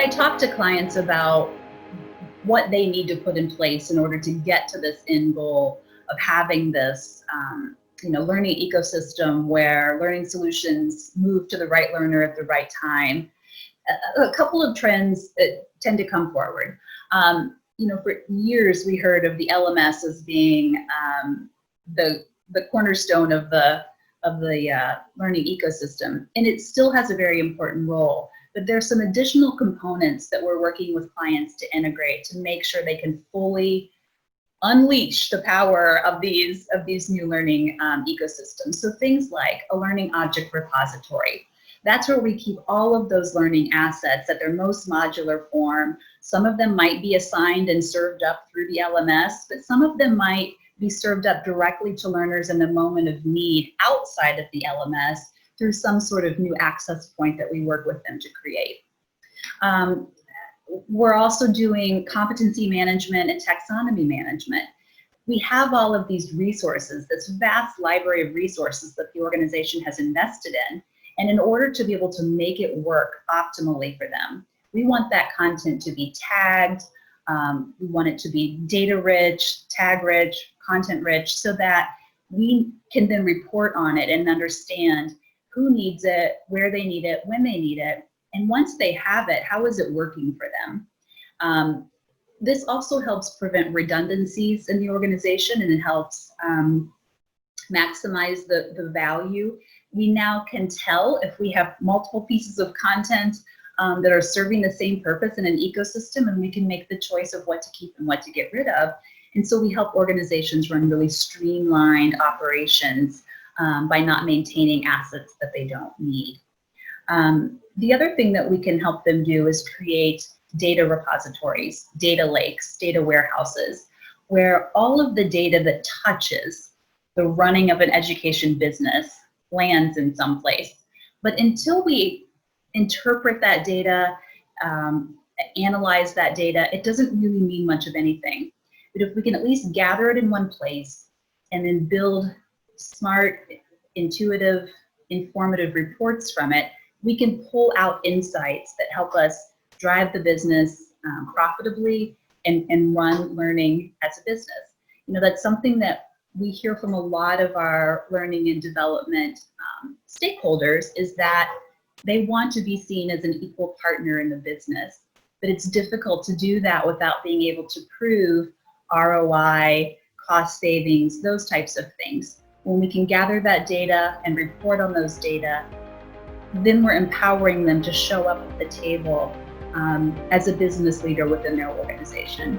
when I talk to clients about what they need to put in place in order to get to this end goal of having this learning ecosystem where learning solutions move to the right learner at the right time, a couple of trends that tend to come forward. For years we heard of the LMS as being the cornerstone of the learning ecosystem, and it still has a very important role. But there's some additional components that we're working with clients to integrate to make sure they can fully unleash the power of these new learning ecosystems. So things like a learning object repository. That's where we keep all of those learning assets at their most modular form. Some of them might be assigned and served up through the LMS, but some of them might be served up directly to learners in a moment of need outside of the LMS through some sort of new access point that we work with them to create. We're also doing competency management and taxonomy management. We have all of these resources, this vast library of resources that the organization has invested in. And in order to be able to make it work optimally for them, we want that content to be tagged. We want it to be data rich, tag rich, content rich, so that we can then report on it and understand who needs it, where they need it, when they need it. And once they have it, how is it working for them? This also helps prevent redundancies in the organization, and it helps maximize the value. We now can tell if we have multiple pieces of content that are serving the same purpose in an ecosystem, and we can make the choice of what to keep and what to get rid of. And so we help organizations run really streamlined operations by not maintaining assets that they don't need. The other thing that we can help them do is create data repositories, data lakes, data warehouses, where all of the data that touches the running of an education business lands in some place. But until we interpret that data, analyze that data, it doesn't really mean much of anything. But if we can at least gather it in one place and then build smart, intuitive, informative reports from it, we can pull out insights that help us drive the business profitably and run learning as a business. That's something that we hear from a lot of our learning and development stakeholders, is that they want to be seen as an equal partner in the business. But it's difficult to do that without being able to prove ROI, cost savings, those types of things. When we can gather that data and report on those data, then we're empowering them to show up at the table as a business leader within their organization.